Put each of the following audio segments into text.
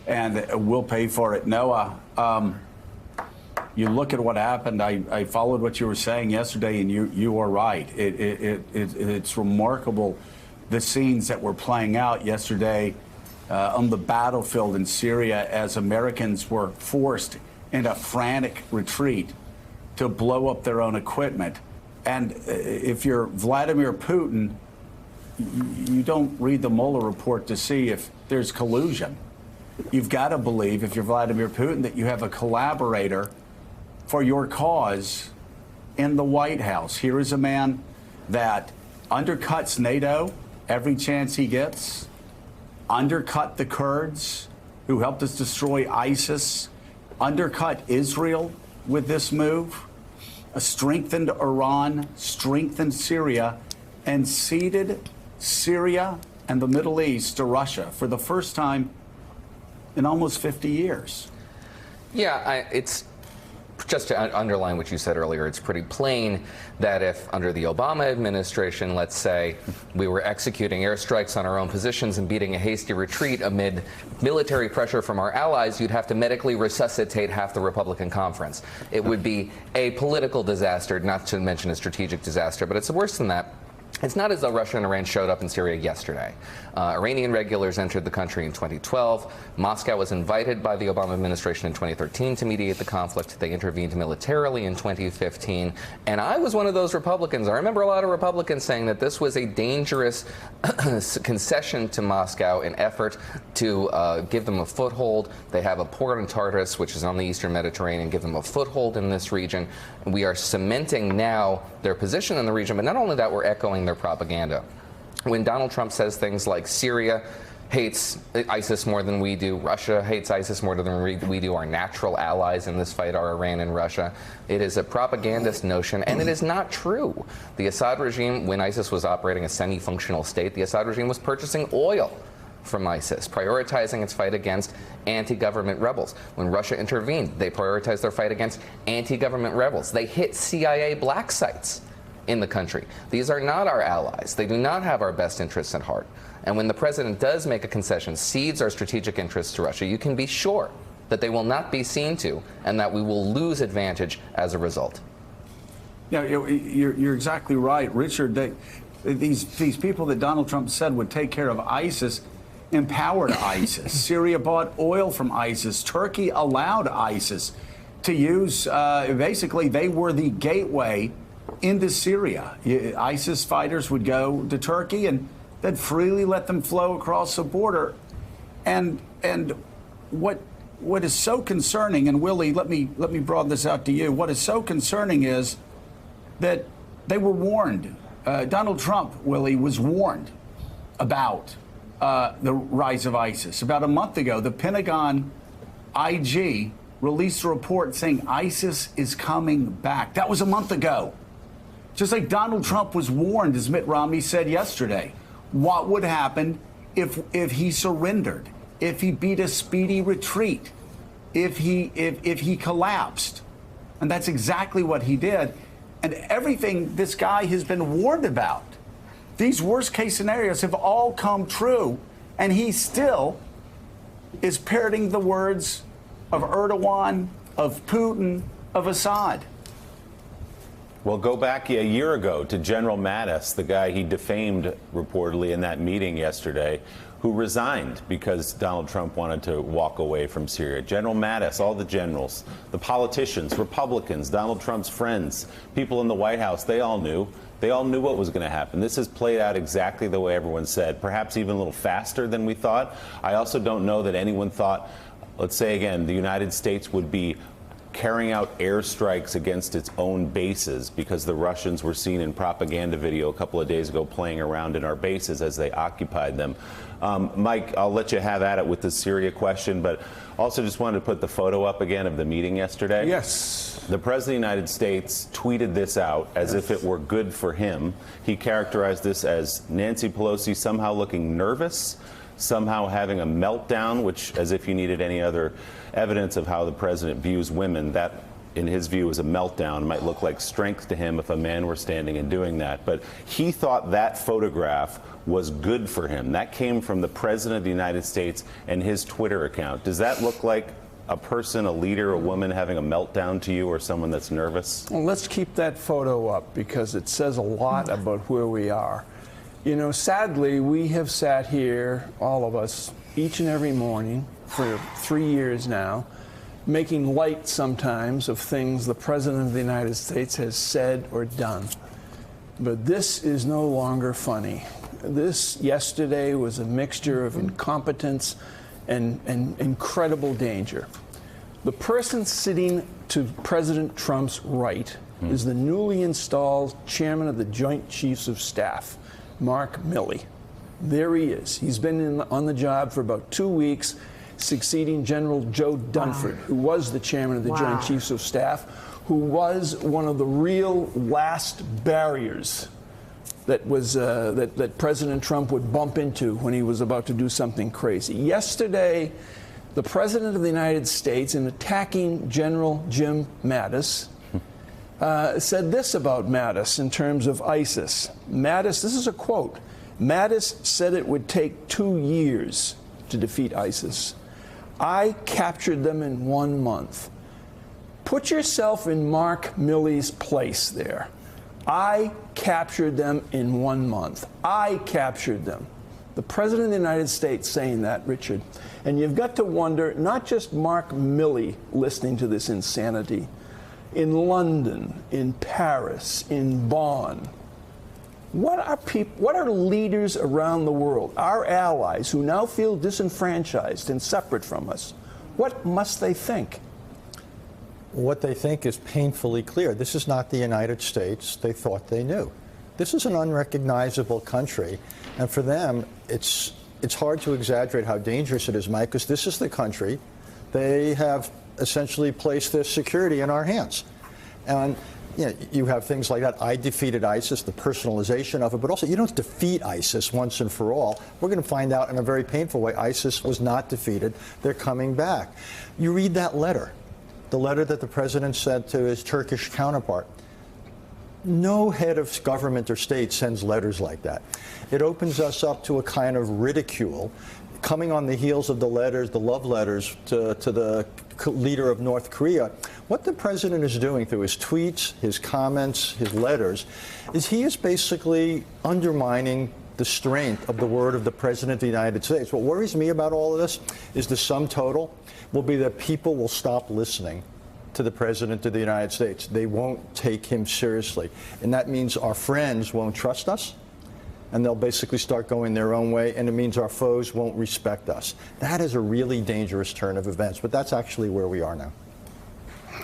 and we'll pay for it. Noah, you look at what happened. I followed what you were saying yesterday, and you are right. It's remarkable, the scenes that were playing out yesterday on the battlefield in Syria as Americans were forced in a frantic retreat to blow up their own equipment. And if you're Vladimir Putin, you don't read the Mueller report to see if there's collusion. You've got to believe, if you're Vladimir Putin, that you have a collaborator for your cause in the White House. Here is a man that undercuts NATO every chance he gets, undercut the Kurds who helped us destroy ISIS, undercut Israel with this move, strengthened Iran, strengthened Syria, and ceded Syria and the Middle East to Russia for the first time in almost 50 years. Yeah, it's just to underline what you said earlier, it's pretty plain that if under the Obama administration, let's say, we were executing airstrikes on our own positions and beating a hasty retreat amid military pressure from our allies, you'd have to medically resuscitate half the Republican conference. It would be a political disaster, not to mention a strategic disaster, but it's worse than that. It's not as though Russia and Iran showed up in Syria yesterday. Iranian regulars entered the country in 2012. Moscow was invited by the Obama administration in 2013 to mediate the conflict. They intervened militarily in 2015. And I was one of those Republicans. I remember a lot of Republicans saying that this was a dangerous concession to Moscow, an effort to give them a foothold. They have a port in Tartus, which is on the eastern Mediterranean, give them a foothold in this region. And we are cementing now their position in the region. But not only that, we're echoing their propaganda. When Donald Trump says things like Syria hates ISIS more than we do, Russia hates ISIS more than we do, our natural allies in this fight are Iran and Russia, it is a propagandist notion, and it is not true. The Assad regime, when ISIS was operating a semi-functional state, the Assad regime was purchasing oil from ISIS, prioritizing its fight against anti-government rebels. When Russia intervened, they prioritized their fight against anti-government rebels. They hit CIA black sites in the country. These are not our allies. They do not have our best interests at heart. And when the president does make a concession, cedes our strategic interests to Russia, you can be sure that they will not be seen to and that we will lose advantage as a result. Yeah, you're exactly right, Richard. These people that Donald Trump said would take care of ISIS empowered ISIS. Syria bought oil from ISIS. Turkey allowed ISIS to use, basically, they were the gateway into Syria. ISIS fighters would go to Turkey and then freely let them flow across the border. And what is so concerning, and Willie, let me broaden this out to you. What is so concerning is that they were warned. Donald Trump, Willie, was warned about the rise of ISIS. About a month ago, the Pentagon IG released a report saying ISIS is coming back. That was a month ago. Just like Donald Trump was warned, as Mitt Romney said yesterday, what would happen if he surrendered, if he beat a speedy retreat, if he collapsed. And that's exactly what he did. And everything this guy has been warned about, these worst case scenarios have all come true, and he still is parroting the words of Erdogan, of Putin, of Assad. Well, go back a year ago to General Mattis, the guy he defamed reportedly in that meeting yesterday, who resigned because Donald Trump wanted to walk away from Syria. General Mattis, all the generals, the politicians, Republicans, Donald Trump's friends, people in the White House, they all knew. They all knew what was going to happen. This has played out exactly the way everyone said, perhaps even a little faster than we thought. I also don't know that anyone thought, let's say again, the United States would be carrying out airstrikes against its own bases because the Russians were seen in propaganda video a couple of days ago playing around in our bases as they occupied them. Mike, I'll let you have at it with the Syria question, but also just wanted to put the photo up again of the meeting yesterday. Yes. The President of the United States tweeted this out as if it were good for him. He characterized this as Nancy Pelosi somehow looking nervous, somehow having a meltdown, which, as if you needed any other evidence of how the president views women, that in his view, was a meltdown. It might look like strength to him if a man were standing and doing that. But he thought that photograph was good for him. That came from the President of the United States and his Twitter account. Does that look like a person, a leader, a woman having a meltdown to you, or someone that's nervous? Well, let's keep that photo up because it says a lot about where we are. You know, sadly, we have sat here, all of us, each and every morning for 3 years now, making light sometimes of things the President of the United States has said or done. But this is no longer funny. This yesterday was a mixture of incompetence and incredible danger. The person sitting to President Trump's right is the newly installed chairman of the Joint Chiefs of Staff, Mark Milley. There he is. He's been on the job for about 2 weeks, succeeding General Joe Dunford, who was the chairman of the Joint Chiefs of Staff, who was one of the real last barriers that was that President Trump would bump into when he was about to do something crazy. Yesterday, the President of the United States, in attacking General Jim Mattis, said this about Mattis in terms of ISIS. Mattis, this is a quote, Mattis said it would take 2 years to defeat ISIS. I captured them in 1 month. Put yourself in Mark Milley's place there. I captured them in 1 month. I captured them. The President of the United States saying that, Richard. And you've got to wonder, not just Mark Milley listening to this insanity, in London, in Paris, in Bonn, what are leaders around the world, our allies who now feel disenfranchised and separate from us, what must they think? What they think is painfully clear. This is not the United States they thought they knew. This is an unrecognizable country, and for them, it's hard to exaggerate how dangerous it is, Mike, because this is the country they have essentially placed their security in our hands. And you know, you have things like that. I defeated ISIS, the personalization of it, but also you don't defeat ISIS once and for all. We're going to find out in a very painful way ISIS was not defeated. They're coming back. You read that letter, the letter that the president sent to his Turkish counterpart. No head of government or state sends letters like that. It opens us up to a kind of ridicule coming on the heels of the letters, the love letters to the leader of North Korea. What the president is doing through his tweets, his comments, his letters, is he is basically undermining the strength of the word of the President of the United States. What worries me about all of this is the sum total will be that people will stop listening to the President of the United States. They won't take him seriously. And that means our friends won't trust us, and they'll basically start going their own way, and it means our foes won't respect us. That is a really dangerous turn of events, but that's actually where we are now.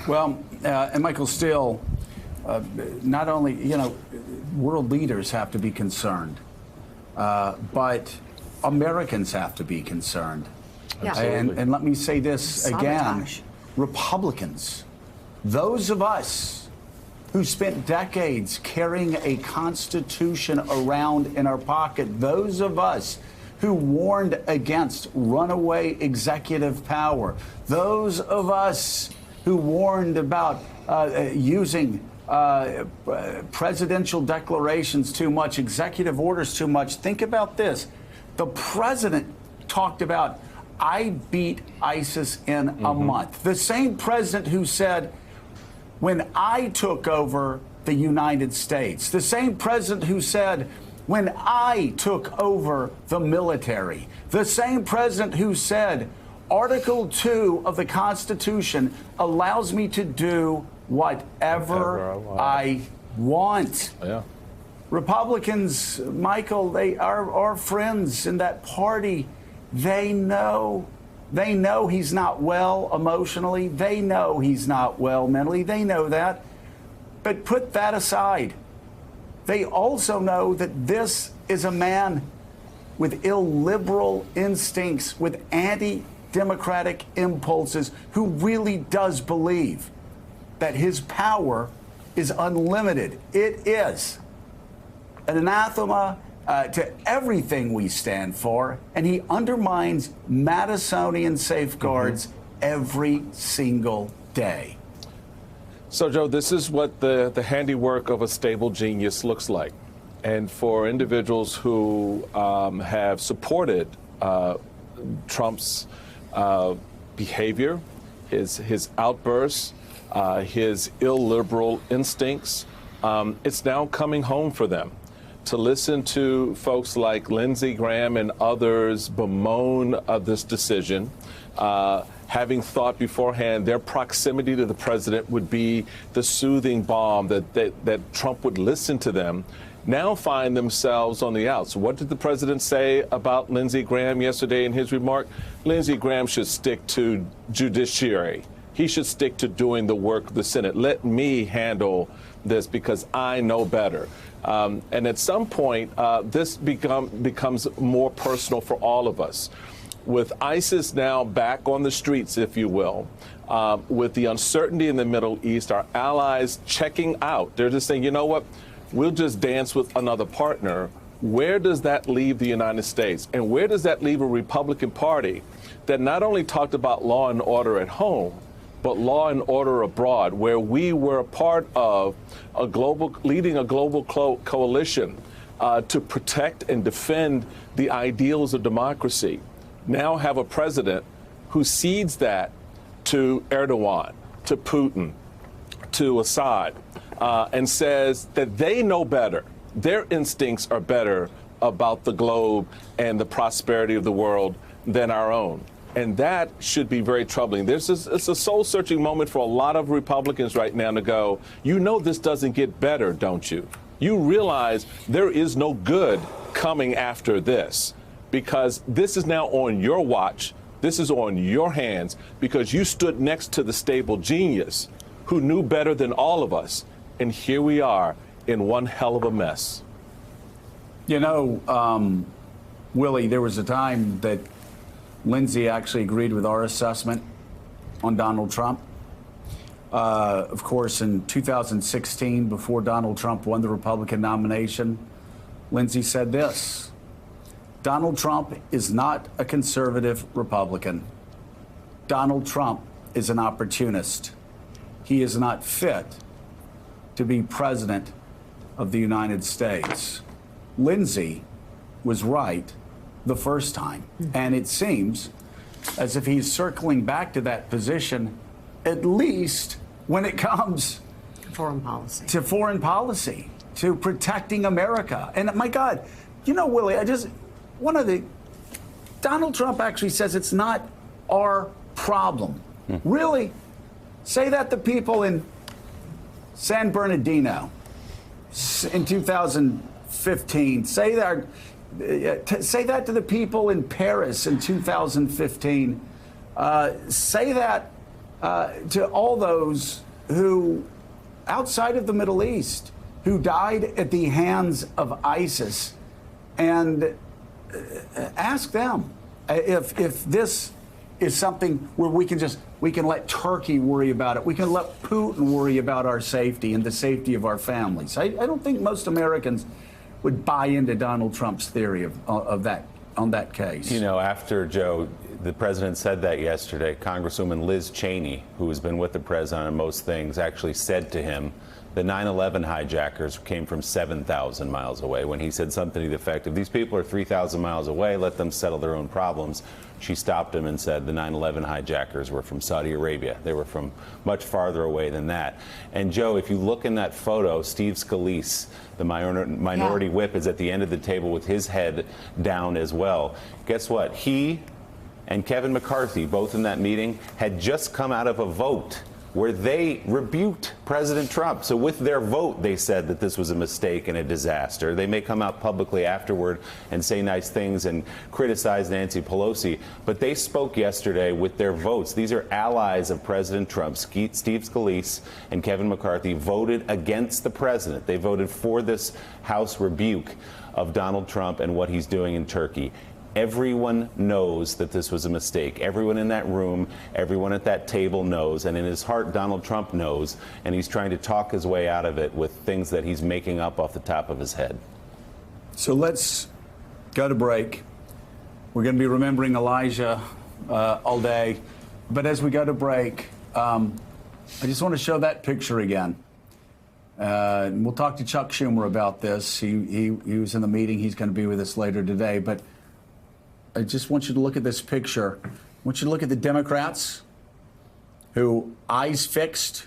Well, and Michael Steele, not only, you know, world leaders have to be concerned, but Americans have to be concerned. Yeah. And let me say this again, Sabotage. Republicans, those of us who spent decades carrying a Constitution around in our pocket, those of us who warned against runaway executive power, those of us who warned about using presidential declarations too much, executive orders too much. Think about this. The president talked about, I beat ISIS in a month. The same president who said, when I took over the United States, the same president who said, when I took over the military, the same president who said, Article 2 of the Constitution allows me to do whatever I want. Yeah. Republicans, Michael, they are our friends in that party. They know he's not well emotionally. They know he's not well mentally. They know that. But put that aside. They also know that this is a man with illiberal instincts, with anti-democratic impulses, who really does believe that his power is unlimited. It is an anathema to everything we stand for, and he undermines Madisonian safeguards every single day. So, Joe, this is what the handiwork of a stable genius looks like. And for individuals who have supported Trump's behavior, his outbursts, his illiberal instincts, it's now coming home for them. To listen to folks like Lindsey Graham and others bemoan this decision, having thought beforehand their proximity to the president would be the soothing balm that Trump would listen to them, now find themselves on the outs. What did the president say about Lindsey Graham yesterday in his remark? Lindsey Graham should stick to judiciary. He should stick to doing the work of the Senate. Let me handle this because I know better. And at some point, this becomes more personal for all of us. With ISIS now back on the streets, if you will, with the uncertainty in the Middle East, our allies checking out, they're just saying, you know what, we'll just dance with another partner. Where does that leave the United States? And where does that leave a Republican Party that not only talked about law and order at home, but law and order abroad, where we were a part of leading a global coalition to protect and defend the ideals of democracy, now have a president who cedes that to Erdogan, to Putin, to Assad, and says that they know better. Their instincts are better about the globe and the prosperity of the world than our own. And that should be very troubling. It's a soul-searching moment for a lot of Republicans right now to go, you know this doesn't get better, don't you? You realize there is no good coming after this because this is now on your watch. This is on your hands because you stood next to the stable genius who knew better than all of us. And here we are in one hell of a mess. You know, Willie, there was a time that Lindsey actually agreed with our assessment on Donald Trump. Of course, in 2016, before Donald Trump won the Republican nomination, Lindsey said this: Donald Trump is not a conservative Republican. Donald Trump is an opportunist. He is not fit to be president of the United States. Lindsey was right the first time. And it seems as if he's circling back to that position, at least when it comes to foreign policy, to protecting America. And my God, you know, Willie, Donald Trump actually says it's not our problem. Really? Say that to people in San Bernardino in 2015. Say that to the people in Paris in 2015. Say that to all those who, outside of the Middle East, who died at the hands of ISIS, and ask them if this is something where we can let Turkey worry about it. We can let Putin worry about our safety and the safety of our families. I don't think most Americans would buy into Donald Trump's theory of that on that case. You know, after Joe, the president said that yesterday, Congresswoman Liz Cheney, who has been with the president on most things, actually said to him, the 9/11 hijackers came from 7,000 miles away. When he said something to the effect of, these people are 3,000 miles away, let them settle their own problems, she stopped him and said the 9/11 hijackers were from Saudi Arabia. They were from much farther away than that. And Joe, if you look in that photo, Steve Scalise, the minority whip, is at the end of the table with his head down as well. Guess what? He and Kevin McCarthy, both in that meeting, had just come out of a vote where they rebuked President Trump. So with their vote, they said that this was a mistake and a disaster. They may come out publicly afterward and say nice things and criticize Nancy Pelosi, but they spoke yesterday with their votes. These are allies of President Trump. Steve Scalise and Kevin McCarthy voted against the president. They voted for this House rebuke of Donald Trump and what he's doing in Turkey. Everyone knows that this was a mistake. Everyone in that room, everyone at that table knows, and in his heart, Donald Trump knows, and he's trying to talk his way out of it with things that he's making up off the top of his head. So let's go to break. We're going to be remembering Elijah all day, but as we go to break, I just want to show that picture again. And we'll talk to Chuck Schumer about this. He was in the meeting. He's going to be with us later today. But I just want you to look at this picture. I want you to look at the Democrats who, eyes fixed,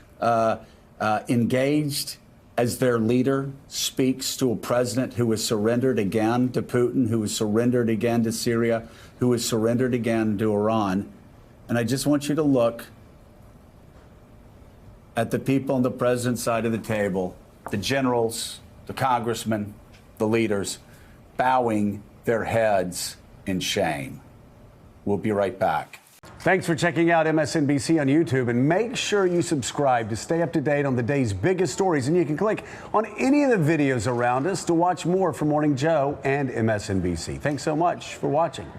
engaged as their leader speaks to a president who has surrendered again to Putin, who has surrendered again to Syria, who has surrendered again to Iran. And I just want you to look at the people on the president's side of the table, the generals, the congressmen, the leaders, bowing their heads in shame. We'll be right back. Thanks for checking out MSNBC on YouTube, and make sure you subscribe to stay up to date on the day's biggest stories. And you can click on any of the videos around us to watch more from Morning Joe and MSNBC. Thanks so much for watching.